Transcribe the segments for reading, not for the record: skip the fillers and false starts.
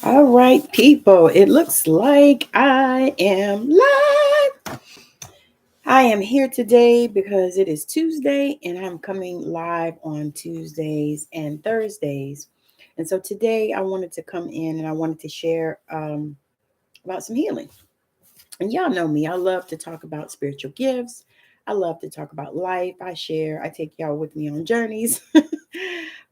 All right, people, it looks like I am live. I am here today because it is Tuesday and I'm coming live on Tuesdays and Thursdays. And so today I wanted to come in and I wanted to share about some healing. And y'all know me, I love to talk about spiritual gifts. I love to talk about life. I take y'all with me on journeys.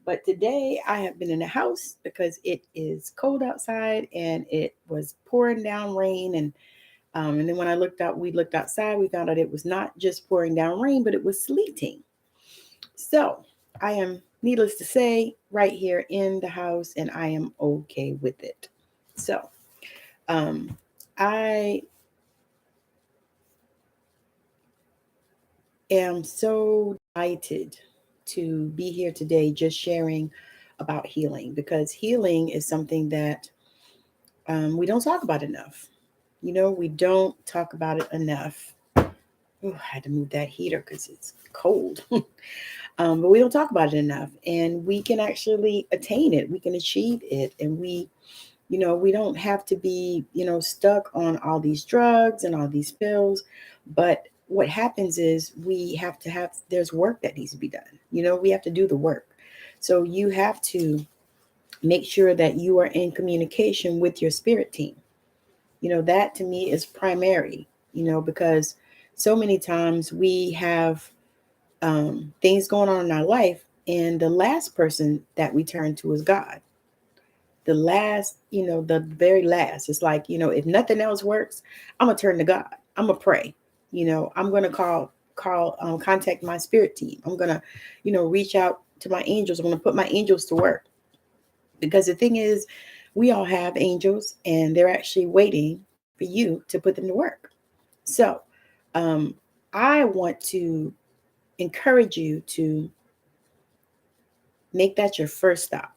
But today I have been in the house because it is cold outside and it was pouring down rain. And then when we looked outside, we found out it was not just pouring down rain, but it was sleeting. So I am, needless to say, right here in the house, and I am okay with it. So um, I am so delighted to be here today just sharing about healing because healing is something that we don't talk about enough. We don't talk about it enough. Oh, I had to move that heater because it's cold. But we don't talk about it enough. And we can actually attain it. We can achieve it. And we don't have to be, stuck on all these drugs and all these pills. But what happens is there's work that needs to be done. We have to do the work. So you have to make sure that you are in communication with your spirit team. That to me is primary, because so many times we have things going on in our life, and the last person that we turn to is God. The last, the very last. It's like, if nothing else works, I'm gonna turn to God. I'm gonna pray. I'm gonna contact my spirit team. I'm gonna, reach out to my angels. I'm gonna put my angels to work because the thing is, we all have angels, and they're actually waiting for you to put them to work. So, um, I want to encourage you to make that your first stop.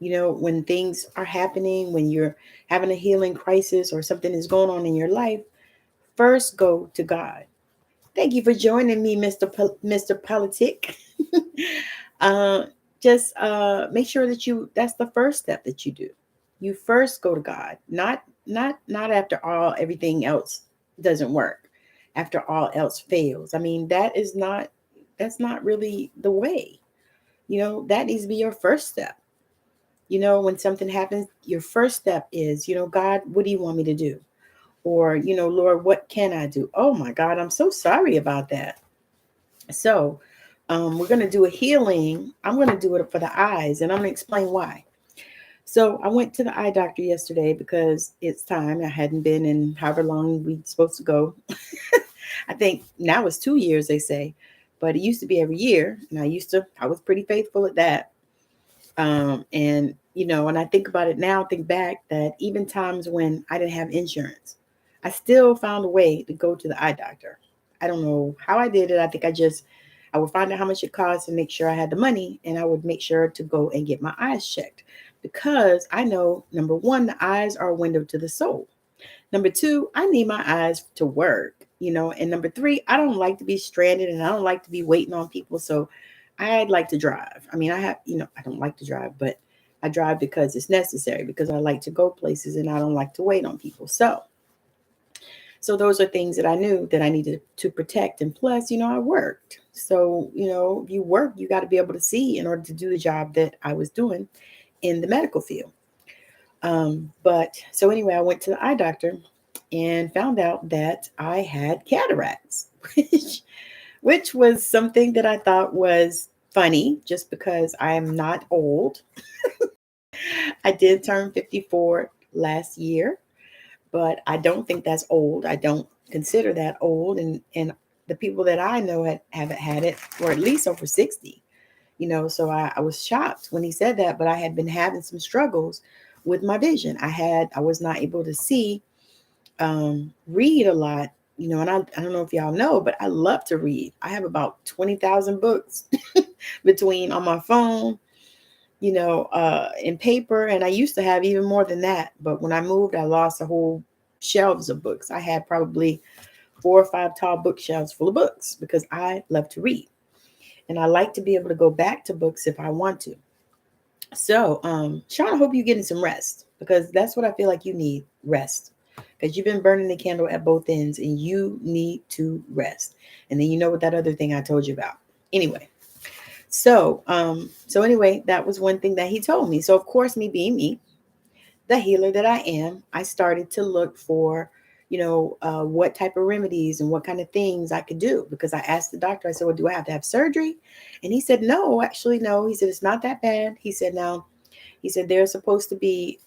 When things are happening, when you're having a healing crisis or something is going on in your life, first go to God. Thank you for joining me, Mr. Politic. uh, just make sure that that's the first step that you do. You first go to God, not after everything else doesn't work, after all else fails. I mean, that's not really the way. That needs to be your first step. When something happens, your first step is, God, what do you want me to do? Or, Lord, what can I do? Oh my God, I'm so sorry about that. So, we're going to do a healing. I'm going to do it for the eyes, and I'm going to explain why. So I went to the eye doctor yesterday because it's time. I hadn't been in however long we supposed to go. I think now it's 2 years, they say, but it used to be every year. And I was pretty faithful at that. And when I think about it now, think back that even times when I didn't have insurance, I still found a way to go to the eye doctor. I don't know how I did it. I think I would find out how much it cost and make sure I had the money, and I would make sure to go and get my eyes checked because I know, number one, the eyes are a window to the soul. Number two, I need my eyes to work, and number three, I don't like to be stranded and I don't like to be waiting on people. So I'd like to drive. I mean, I don't like to drive, but I drive because it's necessary, because I like to go places and I don't like to wait on people. So those are things that I knew that I needed to protect. And plus, I worked. So, if you work, you got to be able to see in order to do the job that I was doing in the medical field. But so anyway, I went to the eye doctor and found out that I had cataracts, which was something that I thought was funny just because I am not old. I did turn 54 last year, but I don't think that's old. I don't consider that old. And the people that I know haven't had it for at least over 60, so I was shocked when he said that, but I had been having some struggles with my vision. I was not able to see, read a lot, and I don't know if y'all know, but I love to read. I have about 20,000 books between on my phone, in paper. And I used to have even more than that. But when I moved, I lost a whole shelves of books. I had probably 4 or 5 tall bookshelves full of books because I love to read. And I like to be able to go back to books if I want to. So, Sean, I hope you're getting some rest, because that's what I feel like you need, rest. Because you've been burning the candle at both ends and you need to rest. And then you know what that other thing I told you about. Anyway, so anyway, that was one thing that he told me. So of course, me being me, the healer that I am, I started to look for, what type of remedies and what kind of things I could do, because I asked the doctor, I said, well, do I have to have surgery? And he said, no, actually, no. He said, it's not that bad. He said, now, he said, they're supposed to be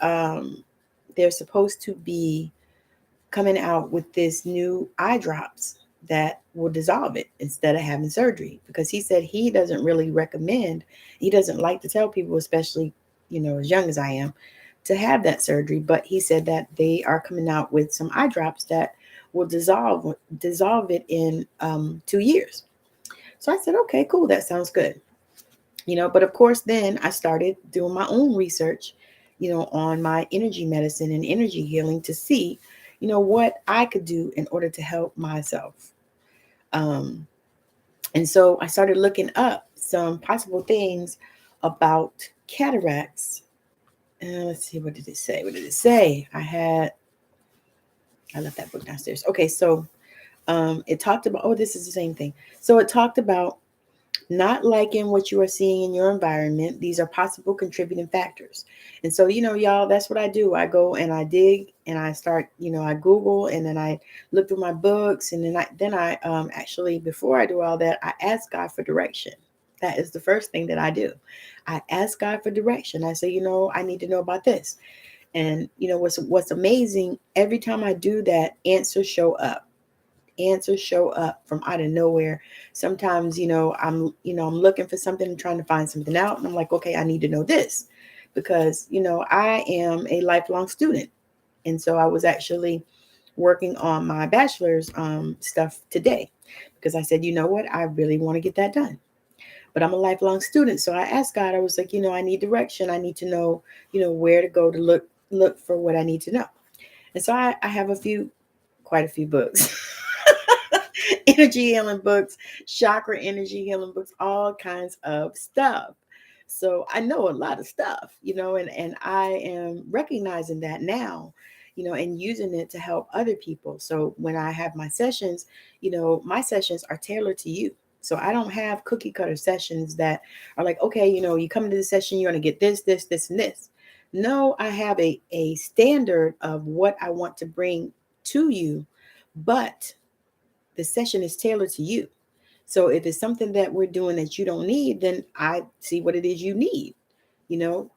coming out with this new eye drops that will dissolve it instead of having surgery, because he said he doesn't really recommend, he doesn't like to tell people, especially, as young as I am, to have that surgery. But he said that they are coming out with some eye drops that will dissolve it in 2 years. So I said, okay, cool, that sounds good. But of course, then I started doing my own research, on my energy medicine and energy healing to see, what I could do in order to help myself. Um, and so I started looking up some possible things about cataracts. Let's see, what did it say? What did it say? I left that book downstairs. Okay, so it talked about, oh, this is the same thing. So it talked about not liking what you are seeing in your environment. These are possible contributing factors. And so, y'all, that's what I do. I go and I dig and I start, I Google, and then I look through my books, and then I actually, before I do all that, I ask God for direction. That is the first thing that I do. I ask God for direction. I say, I need to know about this. And what's amazing, every time I do that, answers show up from out of nowhere. Sometimes, I'm looking for something and trying to find something out, and I'm like, okay, I need to know this, because I am a lifelong student. And so I was actually working on my bachelor's stuff today, because I said, you know what, I really want to get that done. But I'm a lifelong student, so I asked God, I was like, I need direction. I need to know, where to go to look for what I need to know. And so I have quite a few books. Energy healing books, chakra energy healing books, all kinds of stuff. So I know a lot of stuff, and I am recognizing that now, and using it to help other people. So when I have my sessions, my sessions are tailored to you. So I don't have cookie cutter sessions that are like, okay, you come into the session, you're going to get this, this, this, and this. No, I have a standard of what I want to bring to you, but the session is tailored to you. So if it's something that we're doing that you don't need, then I see what it is you need.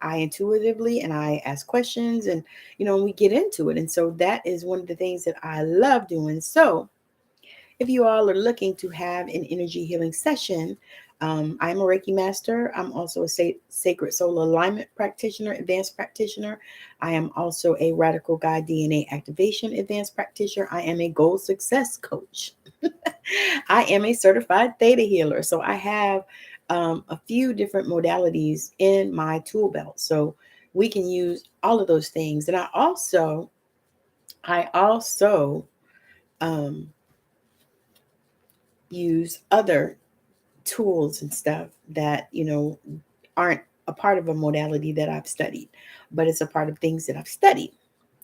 I intuitively, and I ask questions, and we get into it. And so that is one of the things that I love doing. So if you all are looking to have an energy healing session, I'm a Reiki master. I'm also a sacred soul alignment practitioner, advanced practitioner. I am also a radical guide DNA activation advanced practitioner. I am a goal success coach. I am a certified theta healer. So I have a few different modalities in my tool belt. So we can use all of those things. And I also um, use other tools and stuff that, aren't a part of a modality that I've studied, but it's a part of things that I've studied.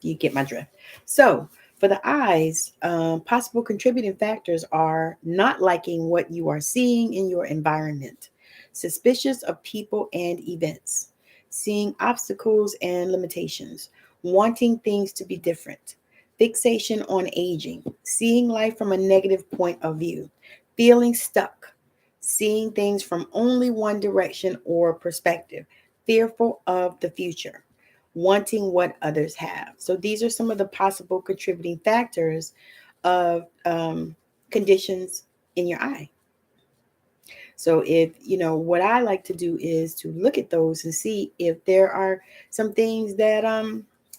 You get my drift. So for the eyes, possible contributing factors are not liking what you are seeing in your environment, suspicious of people and events, seeing obstacles and limitations, wanting things to be different, fixation on aging, seeing life from a negative point of view, feeling stuck, seeing things from only one direction or perspective, fearful of the future, wanting what others have. So these are some of the possible contributing factors of conditions in your eye. So if, what I like to do is to look at those and see if there are some things that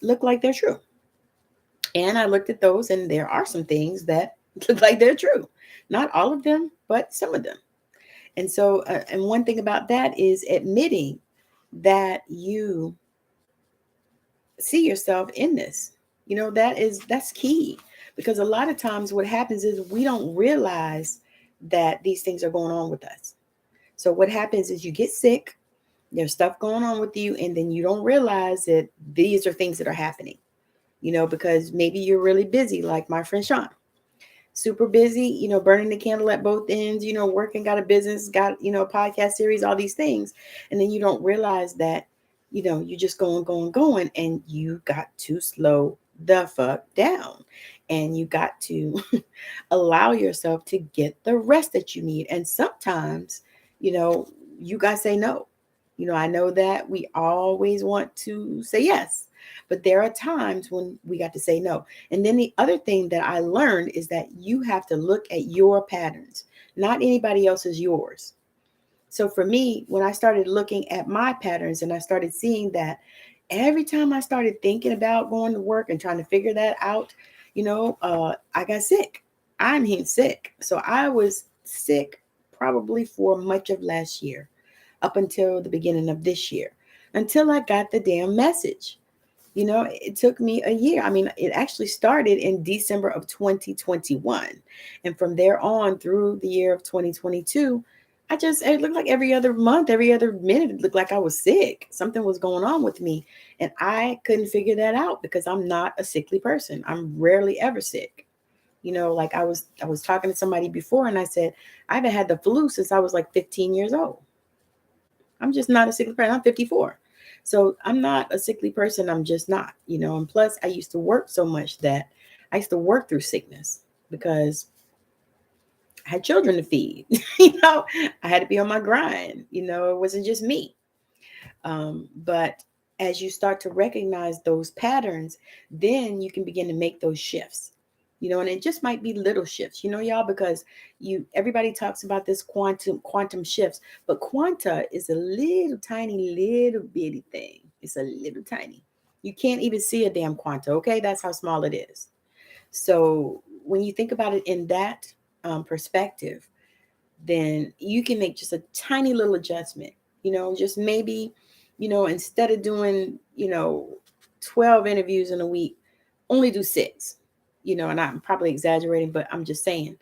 look like they're true. And I looked at those, and there are some things that look like they're true. Not all of them, but some of them. And so, and one thing about that is admitting that you see yourself in this. That's key, because a lot of times what happens is we don't realize that these things are going on with us. So what happens is you get sick, There's stuff going on with you, and then you don't realize that these are things that are happening, because maybe you're really busy, like my friend Sean. Super busy, burning the candle at both ends, working, got a business, got, a podcast series, all these things. And then you don't realize that, you're just going, and you got to slow the fuck down. And you got to allow yourself to get the rest that you need. And sometimes, you got to say no. I know that we always want to say yes, but there are times when we got to say no. And then the other thing that I learned is that you have to look at your patterns, not anybody else's yours. So for me, when I started looking at my patterns and I started seeing that every time I started thinking about going to work and trying to figure that out, I got sick. I'm sick. So I was sick probably for much of last year, up until the beginning of this year, until I got the damn message. It took me a year. I mean, it actually started in December of 2021. And from there on through the year of 2022, it looked like every other month, every other minute, it looked like I was sick. Something was going on with me. And I couldn't figure that out because I'm not a sickly person. I'm rarely ever sick. Like I was talking to somebody before and I said, I haven't had the flu since I was like 15 years old. I'm just not a sickly person. I'm 54. So I'm not a sickly person. I'm just not, and plus I used to work so much that I used to work through sickness because I had children to feed, I had to be on my grind, it wasn't just me. But as you start to recognize those patterns, then you can begin to make those shifts. And it just might be little shifts, y'all, because everybody talks about this quantum shifts, but quanta is a little tiny, little bitty thing. It's a little tiny. You can't even see a damn quanta. Okay. That's how small it is. So when you think about it in that perspective, then you can make just a tiny little adjustment, just maybe, instead of doing, 12 interviews in a week, only do 6. And I'm probably exaggerating, but I'm just saying,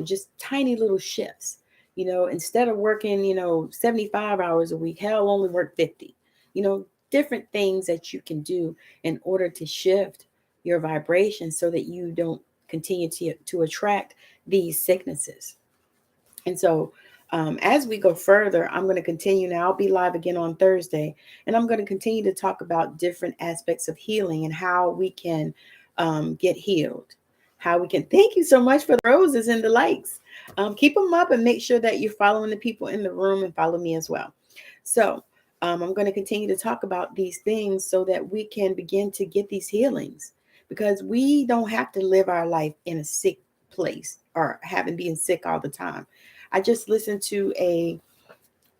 just tiny little shifts, instead of working, 75 hours a week, hell, only work 50, different things that you can do in order to shift your vibration so that you don't continue to attract these sicknesses. And so as we go further, I'm going to continue now. I'll be live again on Thursday, and I'm going to continue to talk about different aspects of healing and how we can get healed, how we can. Thank you so much for the roses and the likes. Keep them up and make sure that you're following the people in the room and follow me as well. So I'm going to continue to talk about these things so that we can begin to get these healings, because we don't have to live our life in a sick place or being sick all the time. I just listened to a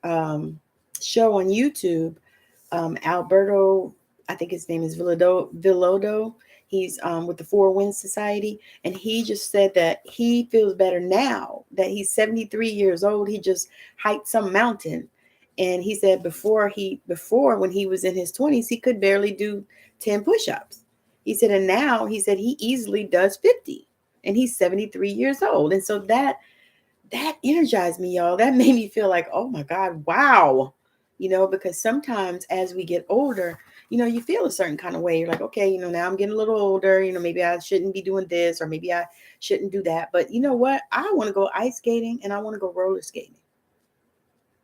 show on YouTube. Alberto, I think his name is Villodo. He's with the Four Winds Society. And he just said that he feels better now that he's 73 years old. He just hiked some mountain. And he said before when he was in his 20s, he could barely do 10 push-ups. He said, and now he said he easily does 50. And he's 73 years old. And so that energized me, y'all. That made me feel like, oh my God, wow. Because sometimes as we get older, you feel a certain kind of way. You're like, okay, now I'm getting a little older, maybe I shouldn't be doing this, or maybe I shouldn't do that. But you know what? I want to go ice skating and I want to go roller skating.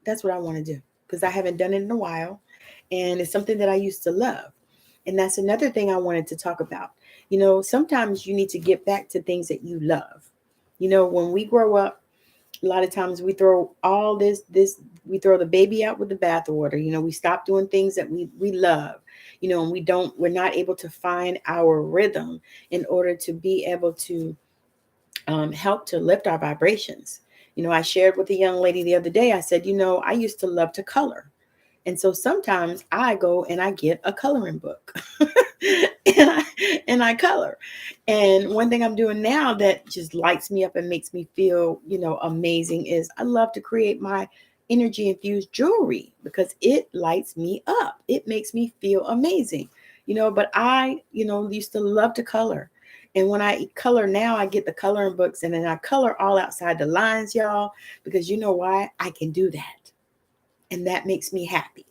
That's what I want to do, because I haven't done it in a while. And it's something that I used to love. And that's another thing I wanted to talk about. Sometimes you need to get back to things that you love. When we grow up, a lot of times we throw all we throw the baby out with the bathwater. We stop doing things that we love, and we're not able to find our rhythm in order to be able to help to lift our vibrations. I shared with a young lady the other day, I said, I used to love to color. And so sometimes I go and I get a coloring book and I color. And one thing I'm doing now that just lights me up and makes me feel, amazing is I love to create my energy infused jewelry because it lights me up. It makes me feel amazing, but I, used to love to color. And when I color now, I get the coloring books and then I color all outside the lines, y'all, because you know why? I can do that. And that makes me happy.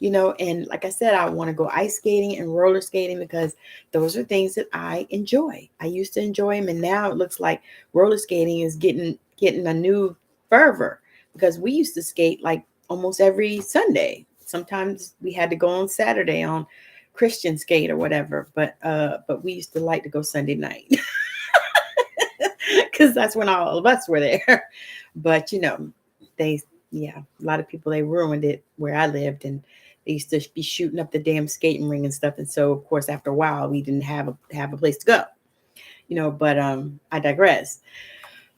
And like I said, I want to go ice skating and roller skating because those are things that I enjoy. I used to enjoy them, and now it looks like roller skating is getting a new fervor because we used to skate like almost every Sunday. Sometimes we had to go on Saturday on Christian skate or whatever, but we used to like to go Sunday night because that's when all of us were there. But they yeah, a lot of people, they ruined it where I lived, and they used to be shooting up the damn skating ring and stuff. And so of course after a while we didn't have a place to go. But I digress.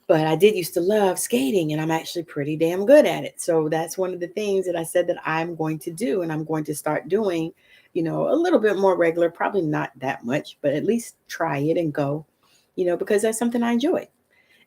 But I did used to love skating, and I'm actually pretty damn good at it. So that's one of the things that I said that I'm going to do, and I'm going to start doing, a little bit more regular, probably not that much, but at least try it and go, because that's something I enjoy.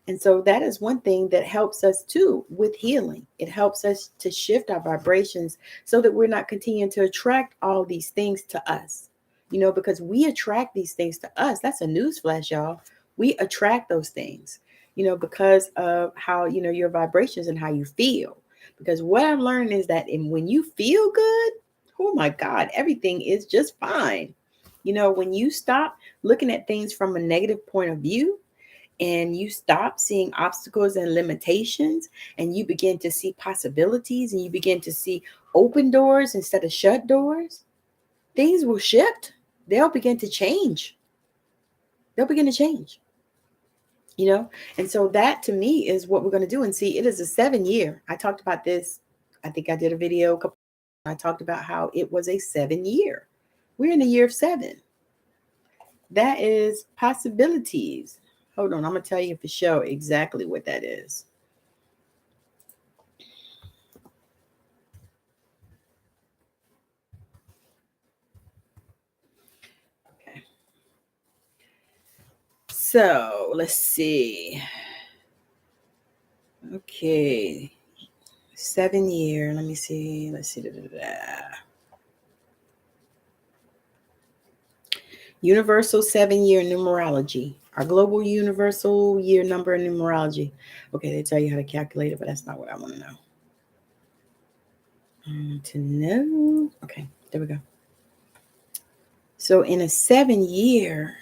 And so that is one thing that helps us too with healing. It helps us to shift our vibrations so that we're not continuing to attract all these things to us, because we attract these things to us. That's a newsflash, y'all. We attract those things, because of how, your vibrations and how you feel. Because what I've learned is that when you feel good, oh my God, everything is just fine. When you stop looking at things from a negative point of view, and you stop seeing obstacles and limitations, and you begin to see possibilities, and you begin to see open doors instead of shut doors, things will shift. They'll begin to change. They'll begin to change, And so that to me is what we're going to do. And see, it is a 7-year. I talked about this. I think I did a video. I talked about how it was a 7-year. We're in the year of 7. That is possibilities. Hold on, I'm going to tell you for sure exactly what that is. Okay. So let's see. Okay. 7-year. Let me see. Let's see. Universal 7-year numerology. Our global universal year number in numerology. Okay, they tell you how to calculate it, but that's not what I want to know. To know. Okay, there we go. So in a 7-year,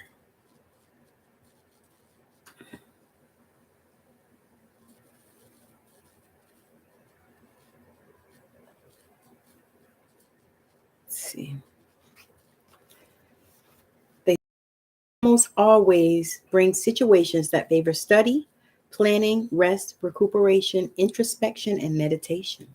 let's see. They almost always bring situations that favor study, planning, rest, recuperation, introspection, and meditation.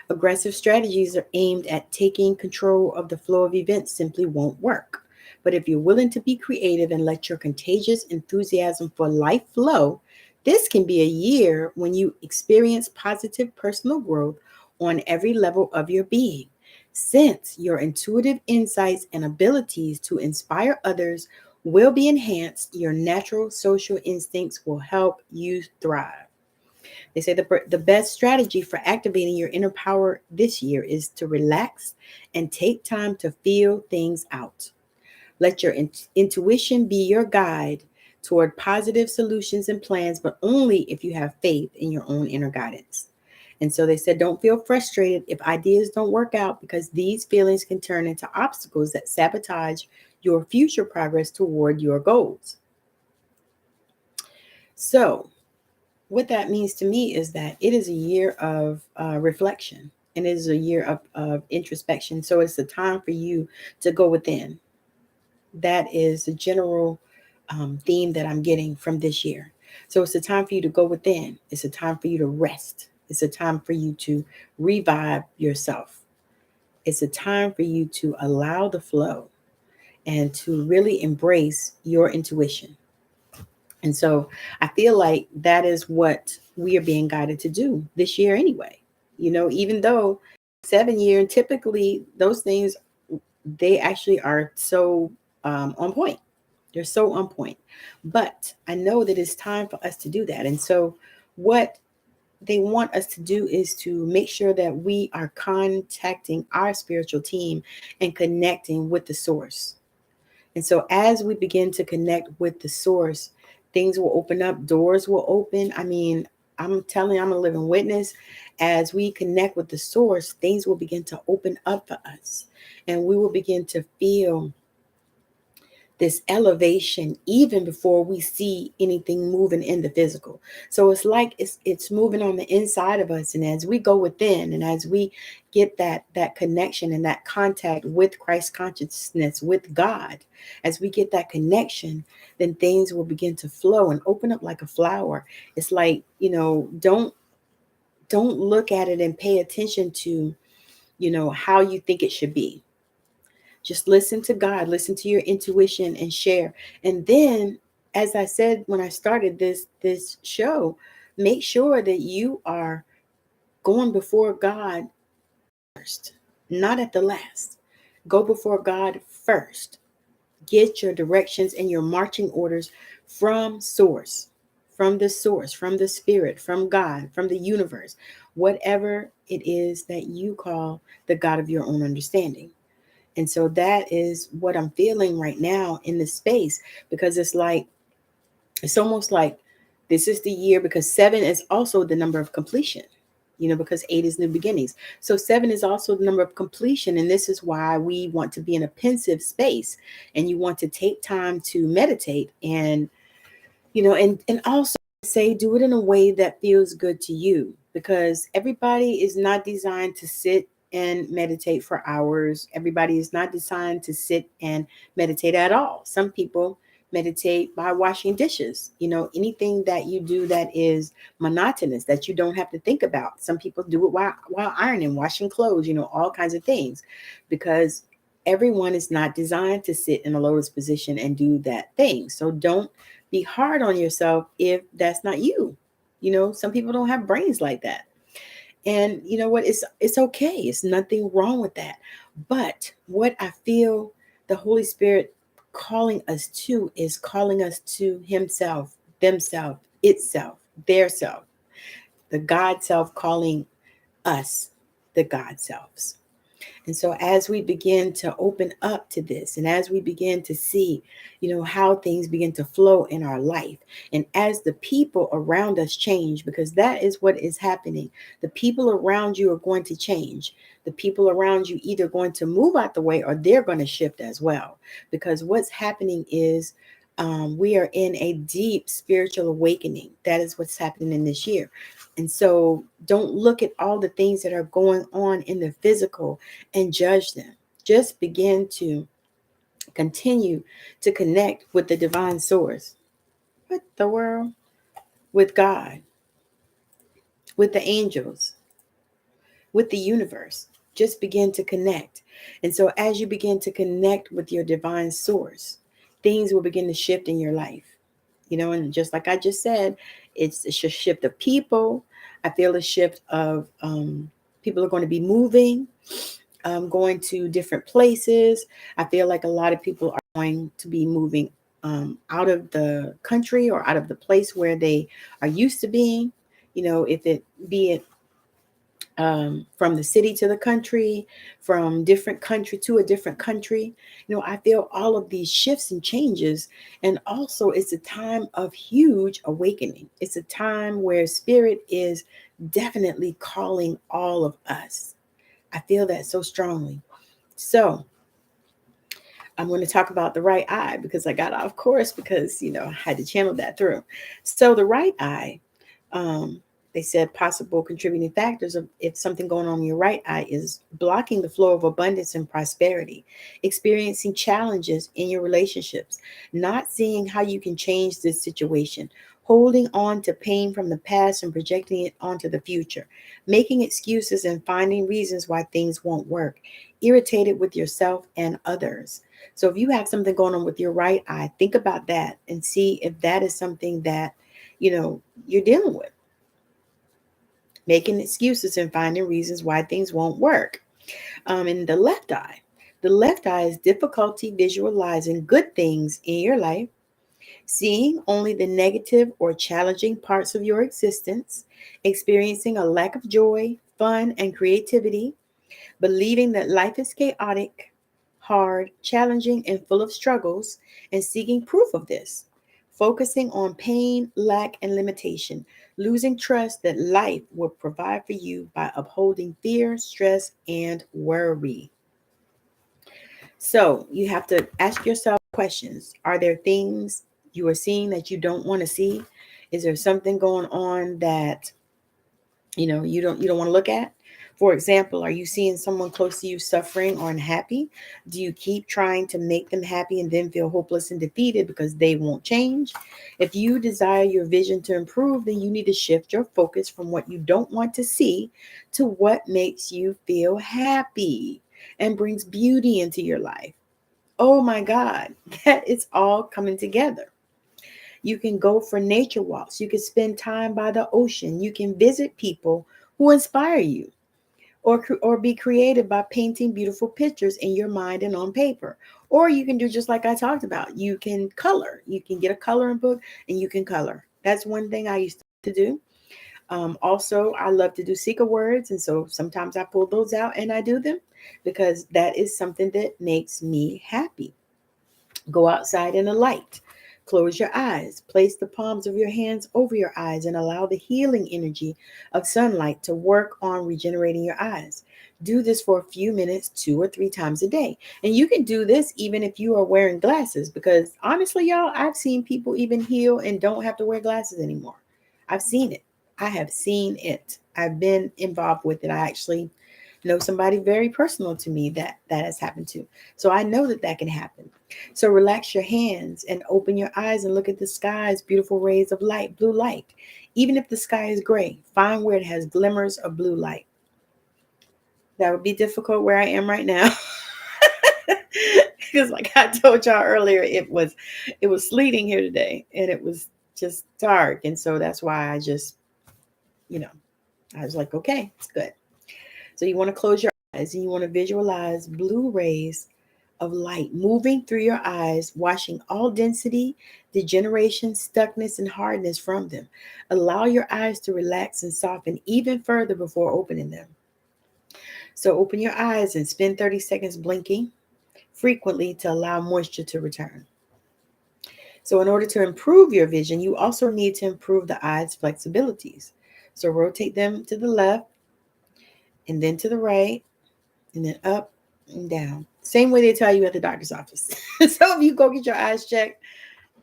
Aggressive strategies are aimed at taking control of the flow of events simply won't work. But if you're willing to be creative and let your contagious enthusiasm for life flow, this can be a year when you experience positive personal growth on every level of your being. Since your intuitive insights and abilities to inspire others will be enhanced, your natural social instincts will help you thrive. They say the best strategy for activating your inner power this year is to relax and take time to feel things out. Let your intuition be your guide toward positive solutions and plans, but only if you have faith in your own inner guidance. And so they said, don't feel frustrated if ideas don't work out, because these feelings can turn into obstacles that sabotage your future progress toward your goals. So what that means to me is that it is a year of reflection, and it is a year of introspection. So it's a time for you to go within. That is the general theme that I'm getting from this year. So it's a time for you to go within. It's a time for you to rest. It's a time for you to revive yourself. It's a time for you to allow the flow and to really embrace your intuition. And so I feel like that is what we are being guided to do this year anyway. Even though 7-year, typically those things, they actually are so on point. They're so on point. But I know that it's time for us to do that. And so what they want us to do is to make sure that we are contacting our spiritual team and connecting with the source. And so as we begin to connect with the source, things will open up, doors will open. I mean, I'm telling you, I'm a living witness. As we connect with the source, things will begin to open up for us, and we will begin to feel this elevation even before we see anything moving in the physical. So it's like it's moving on the inside of us, and as we go within, and as we get that connection and that contact with Christ consciousness, with God, as we get that connection, then things will begin to flow and open up like a flower. It's like, don't look at it and pay attention to, how you think it should be. Just listen to God, listen to your intuition, and share. And then, as I said when I started this show, make sure that you are going before God first, not at the last. Go before God first. Get your directions and your marching orders from source, from the source, from the spirit, from God, from the universe, whatever it is that you call the God of your own understanding. And so that is what I'm feeling right now in this space, because it's almost like this is the year, because 7 is also the number of completion, because 8 is new beginnings. So 7 is also the number of completion. And this is why we want to be in a pensive space, and you want to take time to meditate, and, and also say, do it in a way that feels good to you, because everybody is not designed to sit and meditate for hours. Everybody is not designed to sit and meditate at all. Some people meditate by washing dishes, anything that you do that is monotonous, that you don't have to think about. Some people do it while ironing, washing clothes, all kinds of things, because everyone is not designed to sit in a lotus position and do that thing. So don't be hard on yourself if that's not you. Some people don't have brains like that. And you know what? It's okay. It's nothing wrong with that. But what I feel the Holy Spirit calling us to is calling us to Himself, themself, itself, their self, the God self calling us the God selves. And so as we begin to open up to this, and as we begin to see, how things begin to flow in our life, and as the people around us change, because that is what is happening. The people around you are going to change. The people around you either going to move out the way, or they're going to shift as well. Because what's happening is we are in a deep spiritual awakening. That is what's happening in this year. And so don't look at all the things that are going on in the physical and judge them. Just begin to continue to connect with the divine source. What the world? With God, with the angels, with the universe. Just begin to connect. And so as you begin to connect with your divine source, things will begin to shift in your life. And just like I just said, it's a shift of people. I feel a shift of people are going to be moving, going to different places. I feel like a lot of people are going to be moving out of the country, or out of the place where they are used to being. If it be it from the city to the country, from different country to a different country. I feel all of these shifts and changes. And also it's a time of huge awakening. It's a time where spirit is definitely calling all of us. I feel that so strongly. So I'm going to talk about the right eye, because I got off course, because, I had to channel that through. So the right eye, they said possible contributing factors of if something going on in your right eye is blocking the flow of abundance and prosperity, experiencing challenges in your relationships, not seeing how you can change this situation, holding on to pain from the past and projecting it onto the future, making excuses and finding reasons why things won't work, irritated with yourself and others. So if you have something going on with your right eye, think about that and see if that is something that, you're dealing with. Making excuses and finding reasons why things won't work. In the left eye is difficulty visualizing good things in your life, seeing only the negative or challenging parts of your existence, experiencing a lack of joy, fun, and creativity, believing that life is chaotic, hard, challenging, and full of struggles, and seeking proof of this, focusing on pain, lack, and limitation. losing trust that life will provide for you by upholding fear, stress, and worry. So you have to ask yourself questions. Are there things you are seeing that you don't want to see? Is there something going on that you don't want to look at? For example, are you seeing someone close to you suffering or unhappy? Do you keep trying to make them happy and then feel hopeless and defeated because they won't change? If you desire your vision to improve, then you need to shift your focus from what you don't want to see to what makes you feel happy and brings beauty into your life. Oh my God, that is all coming together. You can go for nature walks. You can spend time by the ocean. You can visit people who inspire you, or be creative by painting beautiful pictures in your mind and on paper. Or you can do just like I talked about. You can color. You can get a coloring book and you can color. That's one thing I used to do. Also, I love to do secret words. And so sometimes I pull those out and I do them because that is something that makes me happy. Go outside in the light. Close your eyes. Place the palms of your hands over your eyes and allow the healing energy of sunlight to work on regenerating your eyes. Do this for a few minutes, 2 or 3 times a day. And you can do this even if you are wearing glasses, because honestly, y'all, I've seen people even heal and don't have to wear glasses anymore. I've seen it. I have seen it. I've been involved with it. I actually know somebody very personal to me that has happened to. So I know that that can happen. So relax your hands and open your eyes and look at the sky's beautiful rays of light, blue light. Even if the sky is gray, find where it has glimmers of blue light. That would be difficult where I am right now. Because like I told y'all earlier, it was sleeting here today and it was just dark. And so that's why you know, I was like, okay, it's good. So you want to close your eyes and you want to visualize blue rays of light moving through your eyes, washing all density, degeneration, stuckness, and hardness from them. Allow your eyes to relax and soften even further before opening them. So open your eyes and spend 30 seconds blinking frequently to allow moisture to return. So in order to improve your vision, you also need to improve the eye's flexibilities. So rotate them to the left and then to the right and then up and down. Same way they tell you at the doctor's office. So if you go get your eyes checked,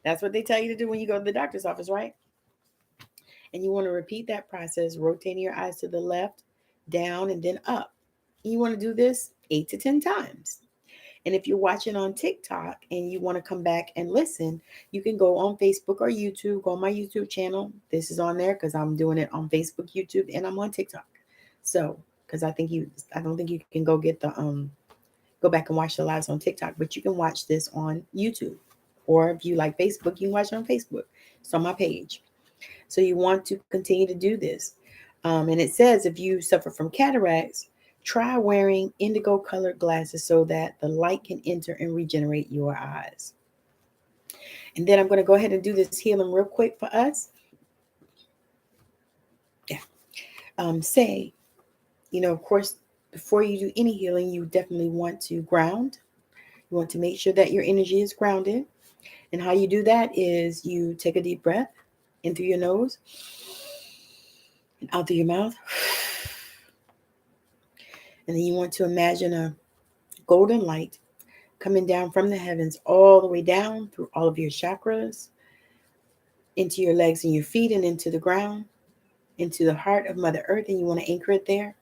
that's what they tell you to do when you go to the doctor's office, right? And you want to repeat that process, rotating your eyes to the left, down, and then up. And you want to do this 8 to 10 times. And if you're watching on TikTok and you want to come back and listen, you can go on Facebook or YouTube, go on my YouTube channel. This is on there because I'm doing it on Facebook, YouTube, and I'm on TikTok. So, because I don't think you can go back and watch the lives on TikTok, but you can watch this on YouTube. Or if you like Facebook, you can watch it on Facebook. It's on my page. So you want to continue to do this. And it says if you suffer from cataracts, try wearing indigo colored glasses so that the light can enter and regenerate your eyes. And then I'm going to go ahead and do this healing real quick for us. Yeah. Say, of course, before you do any healing, you definitely want to ground. You want to make sure that your energy is grounded. And how you do that is you take a deep breath in through your nose and out through your mouth. And then you want to imagine a golden light coming down from the heavens all the way down through all of your chakras, into your legs and your feet and into the ground, into the heart of Mother Earth. And you want to anchor it there.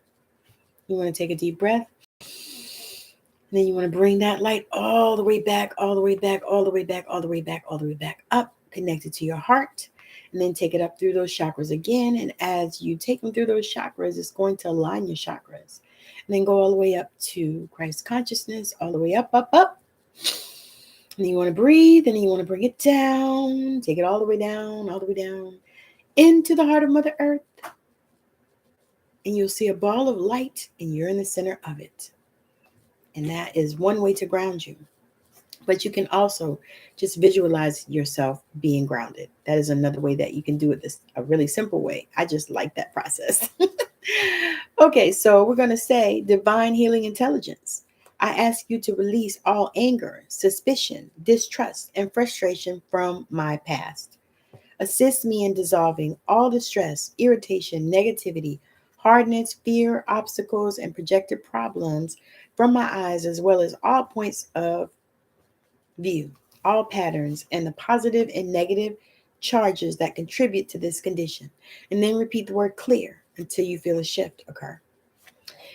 You want to take a deep breath. And then you want to bring that light all the way back, all the way back, all the way back, all the way back, all the way back up, connected to your heart. And then take it up through those chakras again. And as you take them through those chakras, it's going to align your chakras. And then go all the way up to Christ consciousness, all the way up, up, up. And then you want to breathe, and then you want to bring it down. Take it all the way down, into the heart of Mother Earth. And you'll see a ball of light, and you're in the center of it. And that is one way to ground you. But you can also just visualize yourself being grounded. That is another way that you can do it, a really simple way. I just like that process. Okay, so we're going to say divine healing intelligence. I ask you to release all anger, suspicion, distrust, and frustration from my past. Assist me in dissolving all the stress, irritation, negativity, hardness, fear, obstacles, and projected problems from my eyes, as well as all points of view, all patterns, and the positive and negative charges that contribute to this condition. And then repeat the word clear until you feel a shift occur.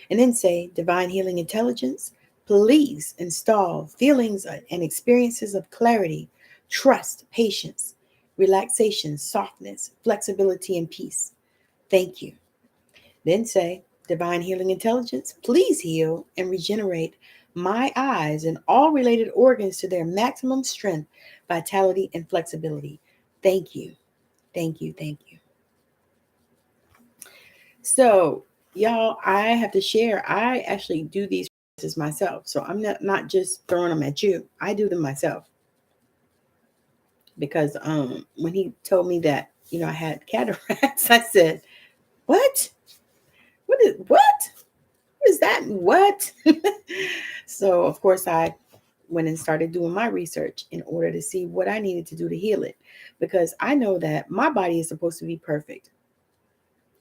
And then say, Divine Healing Intelligence, please install feelings and experiences of clarity, trust, patience, relaxation, softness, flexibility, and peace. Thank you. Then say, Divine Healing Intelligence, please heal and regenerate my eyes and all related organs to their maximum strength, vitality, and flexibility. Thank you. Thank you. Thank you. So, y'all, I have to share, I actually do these processes myself. So I'm not just throwing them at you. I do them myself. Because when he told me that, I had cataracts, I said, what? What is that? What? So, of course, I went and started doing my research in order to see what I needed to do to heal it. Because I know that my body is supposed to be perfect.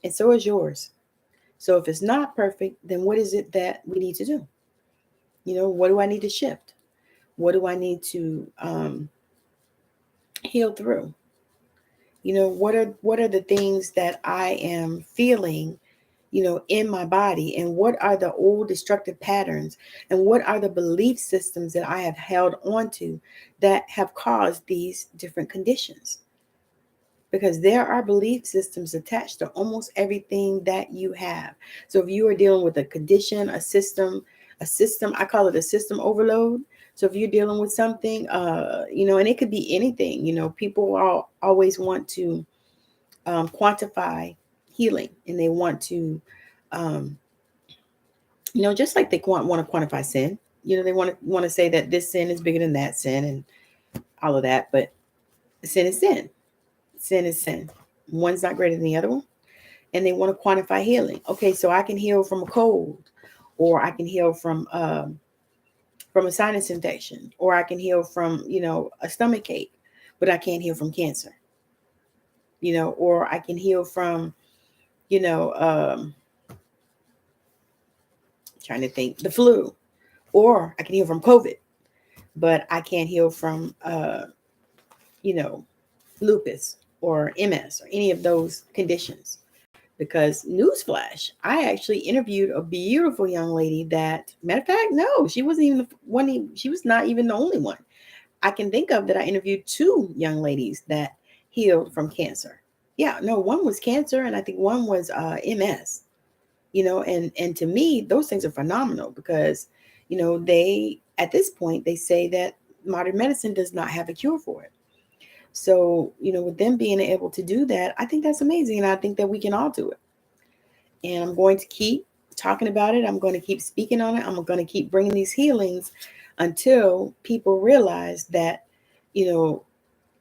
And so is yours. So if it's not perfect, then what is it that we need to do? What do I need to shift? What do I need to heal through? What are the things that I am feeling, in my body, and what are the old destructive patterns, and what are the belief systems that I have held onto that have caused these different conditions? Because there are belief systems attached to almost everything that you have. So if you are dealing with a condition, a system, I call it a system overload. So if you're dealing with something, and it could be anything, people always want to quantify healing, and they want to, just like they want to quantify sin. They want to say that this sin is bigger than that sin and all of that, but sin is sin. Sin is sin. One's not greater than the other one. And they want to quantify healing. Okay, so I can heal from a cold, or I can heal from a sinus infection, or I can heal from, a stomach ache, but I can't heal from cancer. Or I can heal from, trying to think, the flu, or I can heal from COVID, but I can't heal from, lupus or MS or any of those conditions. Because newsflash, I actually interviewed a beautiful young lady that, matter of fact, no, she wasn't even the one. She was not even the only one I can think of that I interviewed. Two young ladies that healed from cancer. Yeah, no, one was cancer, and I think one was MS. And to me, those things are phenomenal because, they, at this point, they say that modern medicine does not have a cure for it. So, with them being able to do that, I think that's amazing. And I think that we can all do it. And I'm going to keep talking about it. I'm going to keep speaking on it. I'm going to keep bringing these healings until people realize that,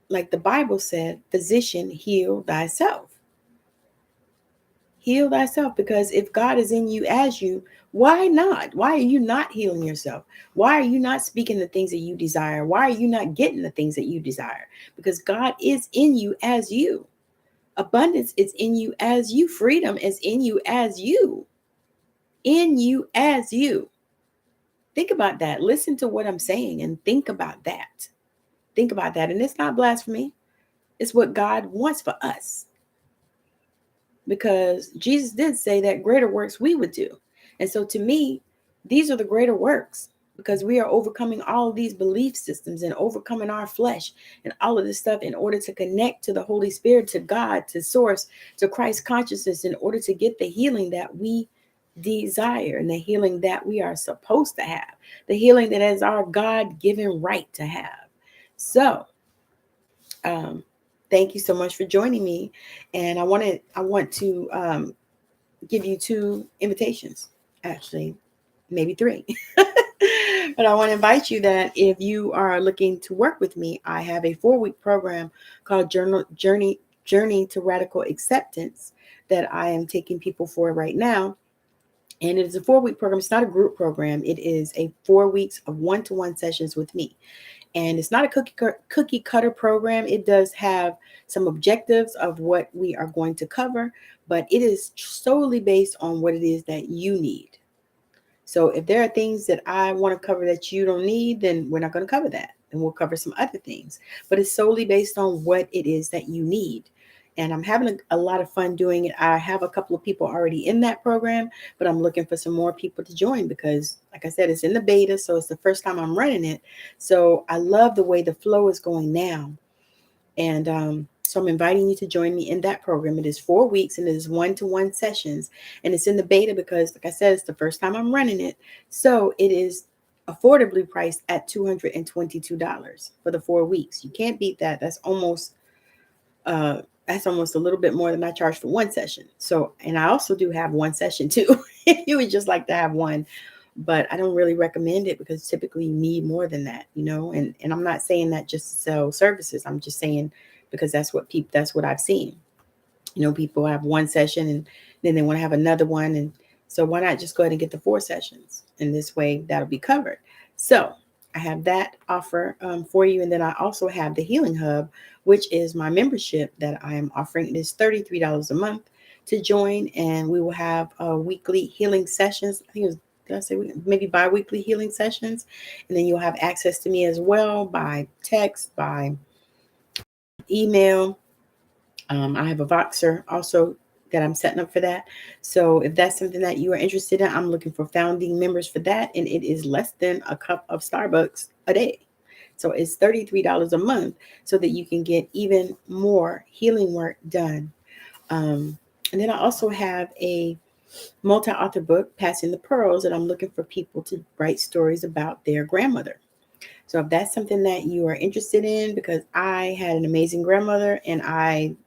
like the Bible said, physician, heal thyself. Heal thyself, because if God is in you as you, why not? Why are you not healing yourself? Why are you not speaking the things that you desire? Why are you not getting the things that you desire? Because God is in you as you. Abundance is in you as you. Freedom is in you as you. In you as you. Think about that. Listen to what I'm saying and think about that. Think about that. And it's not blasphemy. It's what God wants for us. Because Jesus did say that greater works we would do. And so to me, these are the greater works, because we are overcoming all of these belief systems and overcoming our flesh and all of this stuff in order to connect to the Holy Spirit, to God, to source, to Christ consciousness, in order to get the healing that we desire and the healing that we are supposed to have, the healing that is our God-given right to have. So, thank you so much for joining me. And I want to give you two invitations, actually, maybe three. But I want to invite you that if you are looking to work with me, I have a 4-week program called Journey to Radical Acceptance that I am taking people for right now. And it is a 4-week program. It's not a group program. It is a 4 weeks of one-to-one sessions with me. And it's not a cookie cutter program. It does have some objectives of what we are going to cover, but it is solely based on what it is that you need. So if there are things that I want to cover that you don't need, then we're not going to cover that. And we'll cover some other things. But it's solely based on what it is that you need. And I'm having a lot of fun doing it. I have a couple of people already in that program, but I'm looking for some more people to join because, like I said, it's in the beta. So it's the first time I'm running it. So I love the way the flow is going now. And so I'm inviting you to join me in that program. It is 4 weeks and it is 1-to-1 sessions. And it's in the beta because, like I said, it's the first time I'm running it. So it is affordably priced at $222 for the 4 weeks. You can't beat that. That's almost a little bit more than I charge for one session. So, and I also do have one session too. If you would just like to have one, but I don't really recommend it because typically you need more than that, and I'm not saying that just to sell services. I'm just saying because that's what I've seen. People have one session and then they want to have another one. And so why not just go ahead and get the 4 sessions? And this way that'll be covered. So I have that offer for you. And then I also have the Healing Hub, which is my membership that I am offering. It is $33 a month to join. And we will have weekly healing sessions. I think it was, did I say maybe bi-weekly healing sessions? And then you'll have access to me as well by text, by email. I have a Voxer also that I'm setting up for that. So if that's something that you are interested in, I'm looking for founding members for that. And it is less than a cup of Starbucks a day. So it's $33 a month so that you can get even more healing work done. And then I also have a multi-author book, Passing the Pearls, and I'm looking for people to write stories about their grandmother. So if that's something that you are interested in, because I had an amazing grandmother and I'm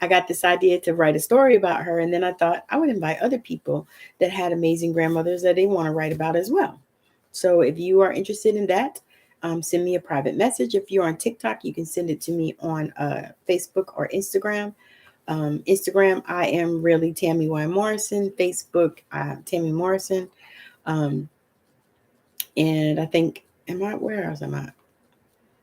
I got this idea to write a story about her. And then I thought I would invite other people that had amazing grandmothers that they want to write about as well. So if you are interested in that, send me a private message. If you're on TikTok, you can send it to me on Facebook or Instagram. Instagram, I am really Tammy Y. Morrison. Facebook, Tammy Morrison. And I think, where else am I?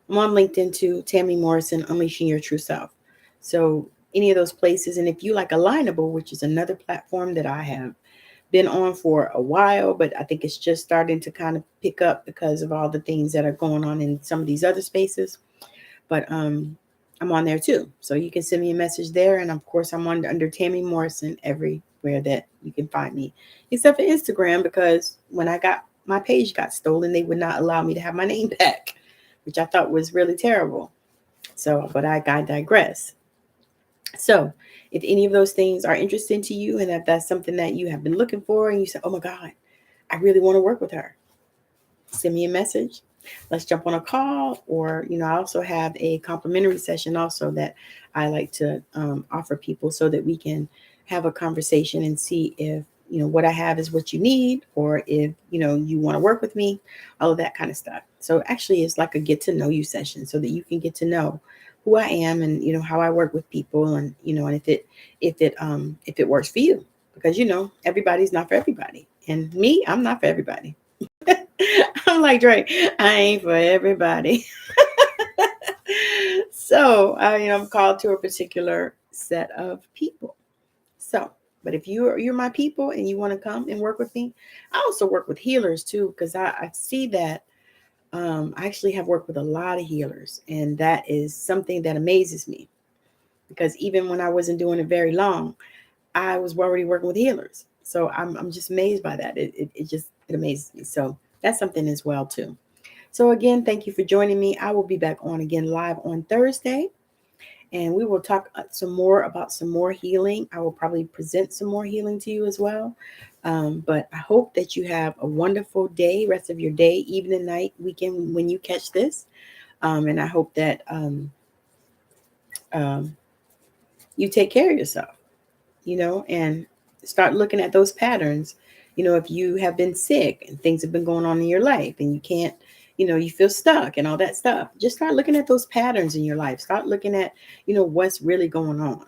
I'm on LinkedIn too, Tammy Morrison, Unleashing Your True Self. So any of those places. And if you like Alignable, which is another platform that I have been on for a while, but I think it's just starting to kind of pick up because of all the things that are going on in some of these other spaces. But I'm on there too. So you can send me a message there. And of course, I'm under Tammy Morrison everywhere that you can find me, except for Instagram, because when my page got stolen, they would not allow me to have my name back, which I thought was really terrible. So, but I digress. So if any of those things are interesting to you, and if that's something that you have been looking for and you say, oh my God, I really want to work with her, send me a message. Let's jump on a call. Or, I also have a complimentary session also that I like to offer people so that we can have a conversation and see if, what I have is what you need, or if, you want to work with me, all of that kind of stuff. So actually it's like a get to know you session so that you can get to know who I am and, how I work with people and, and if it works for you, because, everybody's not for everybody. And me, I'm not for everybody. I'm like Drake, I ain't for everybody. So, I'm called to a particular set of people. So, but if you're my people and you want to come and work with me, I also work with healers too, because I see that I actually have worked with a lot of healers, and that is something that amazes me, because even when I wasn't doing it very long, I was already working with healers. So I'm just amazed by that. It amazes me. So that's something as well too. So again, thank you for joining me. I will be back on again live on Thursday, and we will talk some more about some more healing. I will probably present some more healing to you as well. But I hope that you have a wonderful day, rest of your day, evening, night, weekend when you catch this. And I hope that you take care of yourself, and start looking at those patterns. If you have been sick and things have been going on in your life and you can't, you feel stuck and all that stuff, just start looking at those patterns in your life. Start looking at, what's really going on.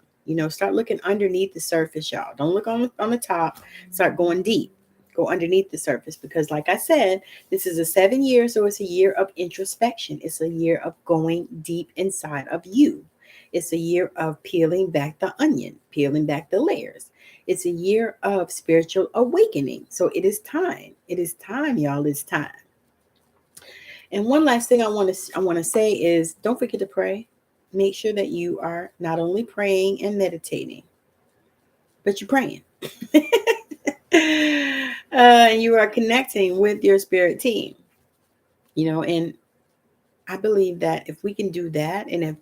Start looking underneath the surface, y'all. Don't look on the top. Start going deep. go underneath the surface, because like I said, this is a 7 year, so it's a year of introspection. It's a year of going deep inside of you. It's a year of peeling back the onion, peeling back the layers. It's a year of spiritual awakening. So it is time. It is time, y'all. It's time. And one last thing I want to say is, don't forget to pray. Make sure that you are not only praying and meditating, but you're praying. And you are connecting with your spirit team. And I believe that if we can do that, and if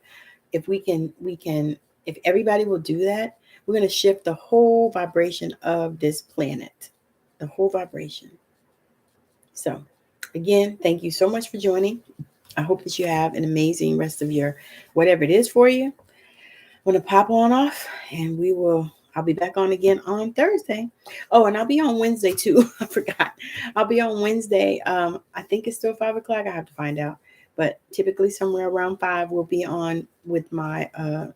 if everybody will do that, we're going to shift the whole vibration of this planet, the whole vibration. So again, thank you so much for joining. I hope that you have an amazing rest of your, whatever it is for you. I'm going to pop on off, and I'll be back on again on Thursday. Oh, and I'll be on Wednesday too. I forgot. I'll be on Wednesday. I think it's still 5 o'clock. I have to find out. But typically somewhere around 5, we'll be on with my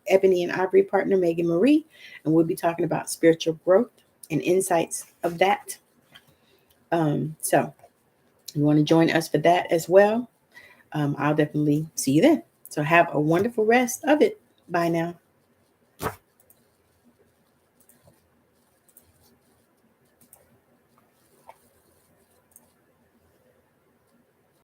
Ebony and Ivory partner, Megan Marie. And we'll be talking about spiritual growth and insights of that. So you want to join us for that as well. I'll definitely see you then. So have a wonderful rest of it. Bye now.